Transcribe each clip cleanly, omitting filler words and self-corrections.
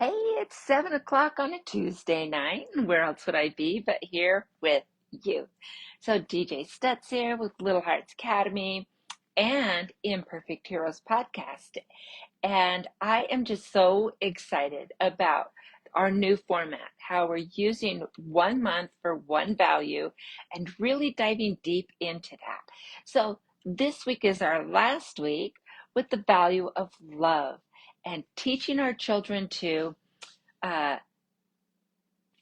Hey, it's 7 o'clock on a Tuesday night, and where else would I be but here with you? So, DJ Stutz here with Little Hearts Academy and Imperfect Heroes podcast. And I am just so excited about our new format, how we're using 1 month for one value and really diving deep into that. So, this week is our last week with the value of love and teaching our children to uh,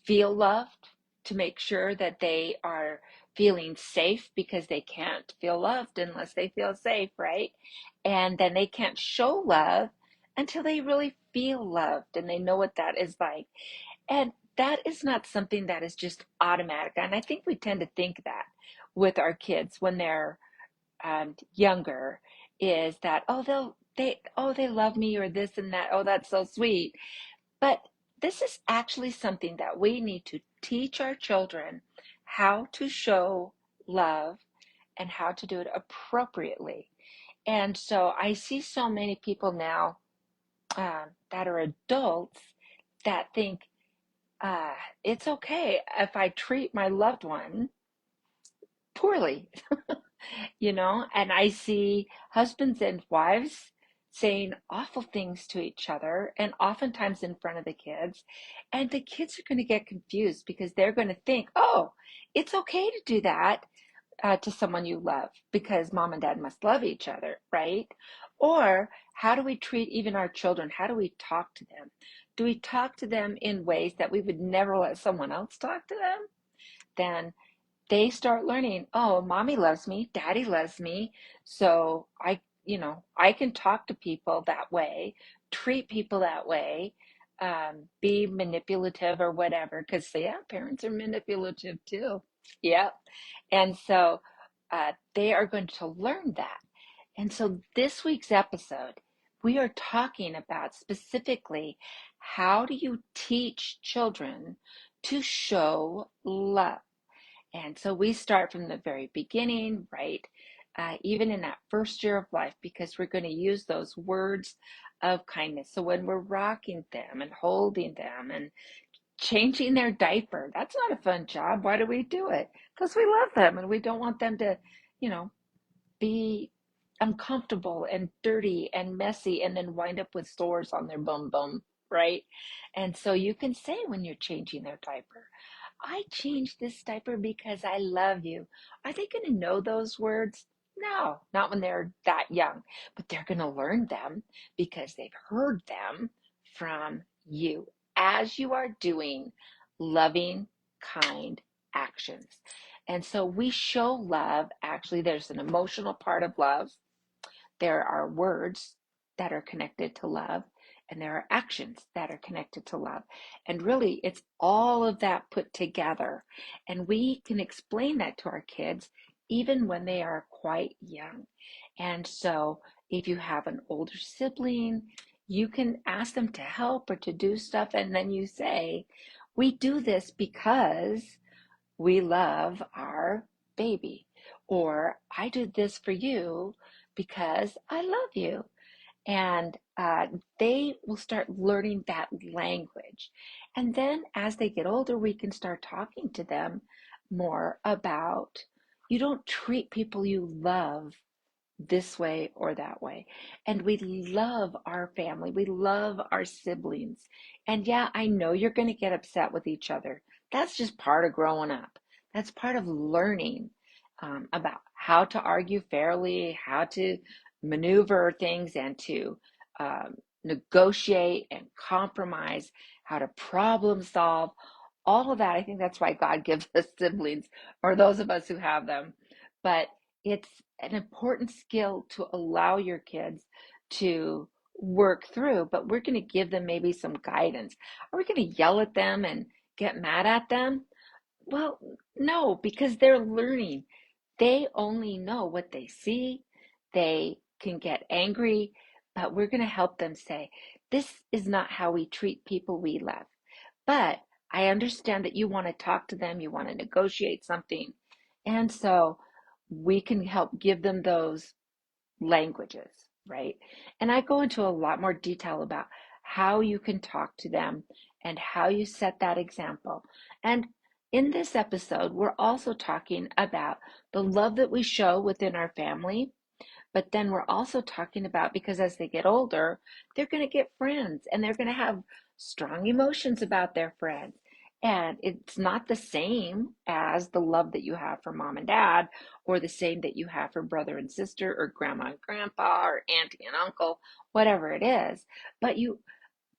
feel loved, to make sure that they are feeling safe because they can't feel loved unless they feel safe, right? And then they can't show love until they really feel loved and they know what that is like. And that is not something that is just automatic. And I think we tend to think that with our kids when they're younger, is that, oh, they love me, or this and that. Oh, that's so sweet. But this is actually something that we need to teach our children how to show love and how to do it appropriately. And so I see so many people now that are adults that think uh, it's okay if I treat my loved one poorly. And I see husbands and wives saying awful things to each other and oftentimes in front of the kids. And the kids are going to get confused because they're going to think, oh, it's okay to do that to someone you love because mom and dad must love each other, right? Or how do we treat even our children? How do we talk to them? Do we talk to them in ways that we would never let someone else talk to them? Then they start learning, oh, mommy loves me, daddy loves me, so I can talk to people that way, treat people that way, be manipulative or whatever, because yeah, parents are manipulative too. Yep. And so they are going to learn that. And so this week's episode, we are talking about specifically how do you teach children to show love. And so we start from the very beginning, right? Even in that first year of life, because we're going to use those words of kindness. So when we're rocking them and holding them and changing their diaper, that's not a fun job. Why do we do it? Because we love them and we don't want them to, you know, be uncomfortable and dirty and messy and then wind up with sores on their bum bum, right? And so you can say when you're changing their diaper, I changed this diaper because I love you. Are they going to know those words? No, not when they're that young, but they're going to learn them because they've heard them from you as you are doing loving, kind actions. And so we show love. Actually, there's an emotional part of love. There are words that are connected to love, and there are actions that are connected to love. And really, it's all of that put together. And we can explain that to our kids even when they are quite young. And so, if you have an older sibling, you can ask them to help or to do stuff, and then you say, we do this because we love our baby. Or I did this for you because I love you. And they will start learning that language. And then as they get older, we can start talking to them more about you don't treat people you love this way or that way. And we love our family. We love our siblings. And yeah, I know you're going to get upset with each other. That's just part of growing up. That's part of learning about how to argue fairly, how to maneuver things and to negotiate and compromise, how to problem solve. All of that. I think that's why God gives us siblings, or those of us who have them. But it's an important skill to allow your kids to work through, but we're going to give them maybe some guidance. Are we going to yell at them and get mad at them? Well, no, because they're learning. They only know what they see. They can get angry, but we're going to help them say, this is not how we treat people we love. But I understand that you want to talk to them, you want to negotiate something. And so we can help give them those languages, right? And I go into a lot more detail about how you can talk to them and how you set that example. And in this episode, we're also talking about the love that we show within our family, but then we're also talking about, because as they get older, they're going to get friends and they're going to have strong emotions about their friends. And it's not the same as the love that you have for mom and dad, or the same that you have for brother and sister, or grandma and grandpa, or auntie and uncle, whatever it is. But you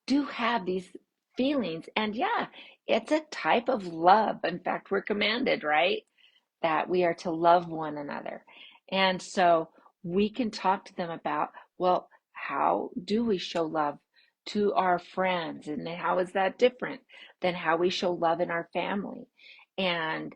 do have these feelings. And yeah, it's a type of love. In fact, we're commanded, right? That we are to love one another. And so we can talk to them about, well, how do we show love to our friends? And how is that different than how we show love in our family? And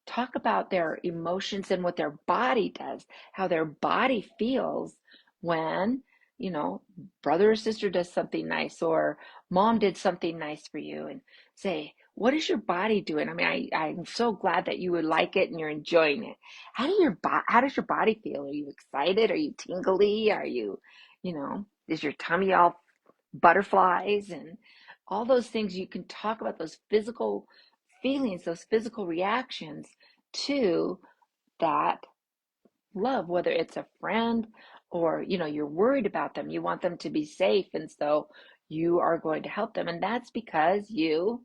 talk about their emotions and what their body does, how their body feels when, you know, brother or sister does something nice, or mom did something nice for you, and say, what is your body doing? I mean, I'm so glad that you would like it and you're enjoying it. How does your body feel? Are you excited? Are you tingly? Are you, is your tummy all butterflies and all those things? You can talk about those physical feelings, those physical reactions to that love, whether it's a friend, or you're worried about them, you want them to be safe, and so you are going to help them, and that's because you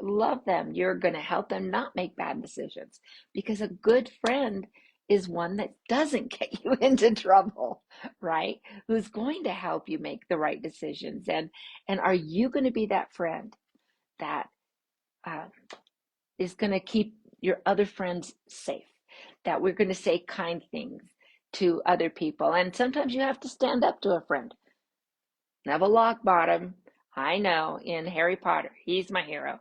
love them. You're going to help them not make bad decisions, because a good friend is one that doesn't get you into trouble, right? Who's going to help you make the right decisions. And are you going to be that friend that uh, is going to keep your other friends safe, that we're going to say kind things to other people? And sometimes you have to stand up to a friend. Neville Longbottom, I know, in Harry Potter, he's my hero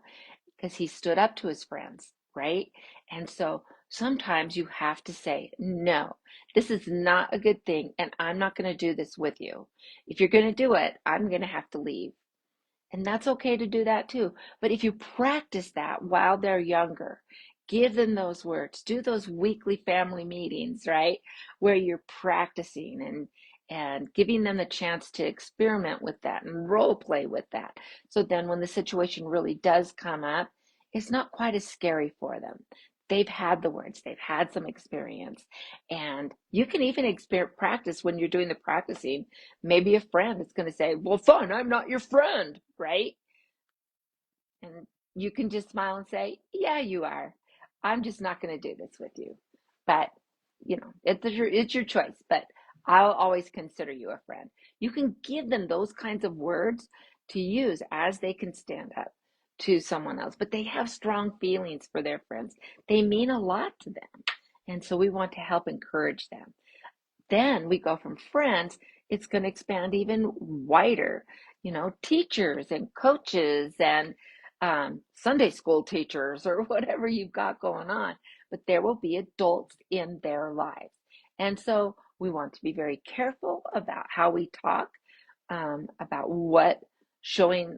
because he stood up to his friends, right? And so sometimes you have to say, no, this is not a good thing, and I'm not going to do this with you. If you're going to do it, I'm going to have to leave. And that's okay to do that too. But if you practice that while they're younger, give them those words, do those weekly family meetings, right? Where you're practicing and giving them the chance to experiment with that and role play with that. So then when the situation really does come up, it's not quite as scary for them. They've had the words, they've had some experience. And you can even practice when you're doing the practicing. Maybe a friend is going to say, well, fine, I'm not your friend, right? And you can just smile and say, yeah, you are. I'm just not going to do this with you. But, it's your choice. But I'll always consider you a friend. You can give them those kinds of words to use as they can stand up to someone else. But they have strong feelings for their friends. They mean a lot to them. And so we want to help encourage them. Then we go from friends, it's going to expand even wider, teachers and coaches and Sunday school teachers, or whatever you've got going on. But there will be adults in their lives. And so we want to be very careful about how we talk, about what showing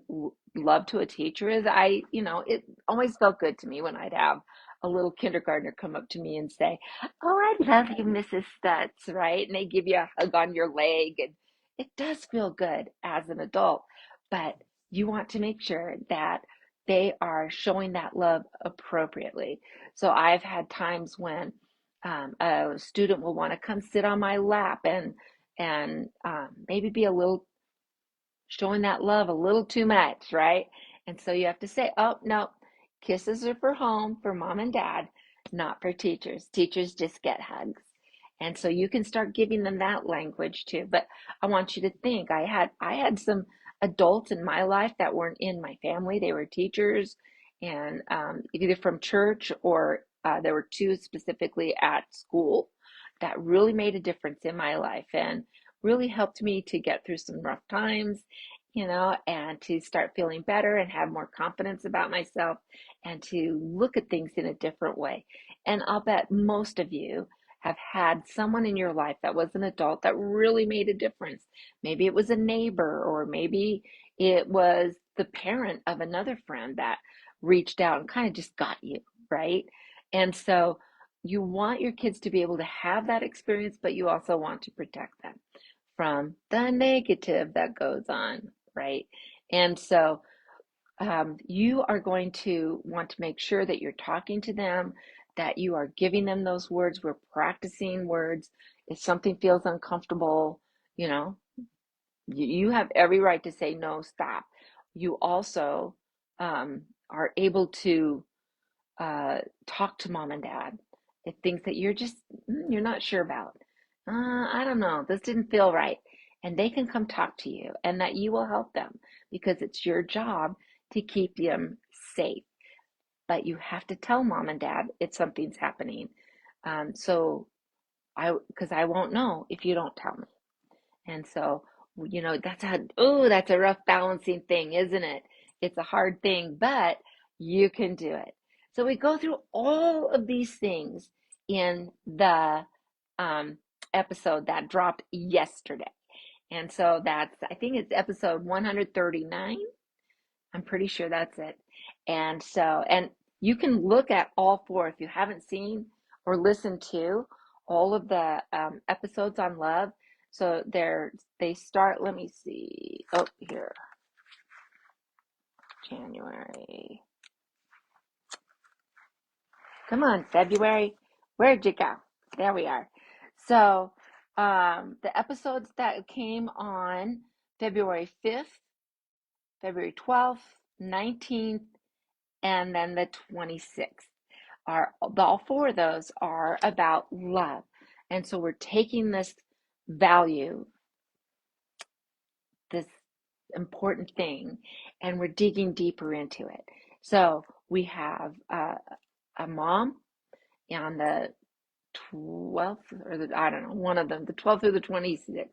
love to a teacher is. It always felt good to me when I'd have a little kindergartner come up to me and say, oh, I love you, Mrs. Stutz, right? And they give you a hug on your leg. And it does feel good as an adult, but you want to make sure that they are showing that love appropriately. So I've had times when a student will want to come sit on my lap and maybe be a little showing that love a little too much, right? And so you have to say, oh, no, kisses are for home, for mom and dad, not for teachers. Teachers just get hugs. And so you can start giving them that language too. But I want you to think, I had some adults in my life that weren't in my family. They were teachers, and either from church, or there were two specifically at school that really made a difference in my life and really helped me to get through some rough times, and to start feeling better and have more confidence about myself and to look at things in a different way. And I'll bet most of you have had someone in your life that was an adult that really made a difference. Maybe it was a neighbor, or maybe it was the parent of another friend that reached out and kind of just got you, right? And so you want your kids to be able to have that experience, but you also want to protect them from the negative that goes on, right? And so you are going to want to make sure that you're talking to them, that you are giving them those words. We're practicing words. If something feels uncomfortable, you know, you have every right to say, no, stop. You also are able to talk to mom and dad if things that you're not sure about. I don't know, this didn't feel right. And they can come talk to you and that you will help them because it's your job to keep them safe. But you have to tell mom and dad if something's happening. Because I won't know if you don't tell me. And so, that's a rough balancing thing, isn't it? It's a hard thing, but you can do it. So we go through all of these things in the um, episode that dropped yesterday. And so I think it's episode 139. I'm pretty sure that's it. And you can look at all four if you haven't seen or listened to all of the episodes on love. So they start, let me see. Oh, here, January. Come on, February. Where'd you go? There we are. So the episodes that came on February 5th, February 12th, 19th, and then the 26th. All four of those are about love. And so we're taking this value, this important thing, and we're digging deeper into it. So we have a mom on the 12th, I don't know, one of them, the 12th or the 26th,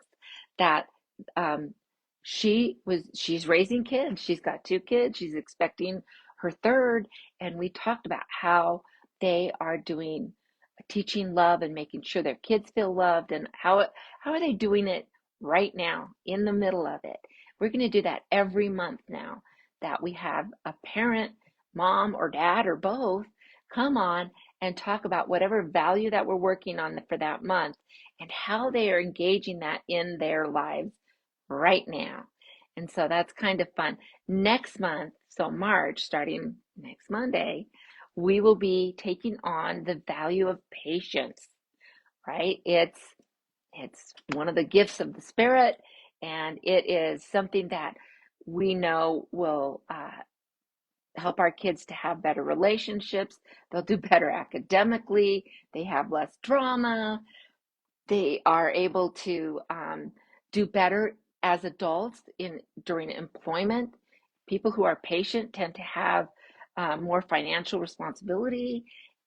that um, she's raising kids. She's got two kids. She's expecting her third. And we talked about how they are doing teaching love and making sure their kids feel loved and how are they doing it right now in the middle of it. We're going to do that every month now that we have a parent, mom or dad or both, come on and talk about whatever value that we're working on for that month and how they are engaging that in their lives right now. And so that's kind of fun. Next month, so March, starting next Monday, we will be taking on the value of patience, right? It's one of the gifts of the Spirit, and it is something that we know will help our kids to have better relationships. They'll do better academically. They have less drama. They are able to do better as adults during employment. People who are patient tend to have more financial responsibility.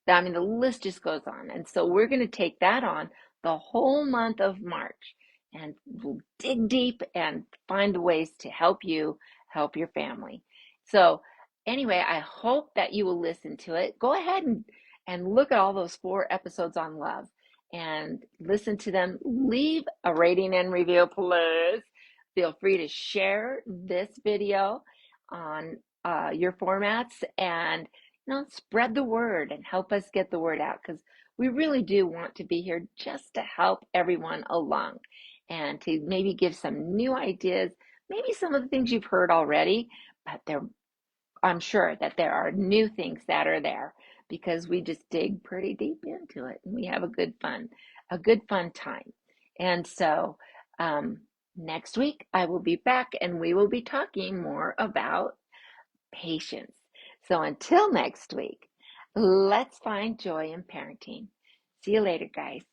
I mean, the list just goes on. And so we're going to take that on the whole month of March, and we'll dig deep and find the ways to help you help your family. So anyway, I hope that you will listen to it. Go ahead and look at all those four episodes on love and listen to them. Leave a rating and review, please. Feel free to share this video on your formats and spread the word and help us get the word out, because we really do want to be here just to help everyone along and to maybe give some new ideas, maybe some of the things you've heard already, but I'm sure that there are new things that are there because we just dig pretty deep into it and we have a good fun time. And so next week I will be back and we will be talking more about patience. So until next week, let's find joy in parenting. See you later, guys.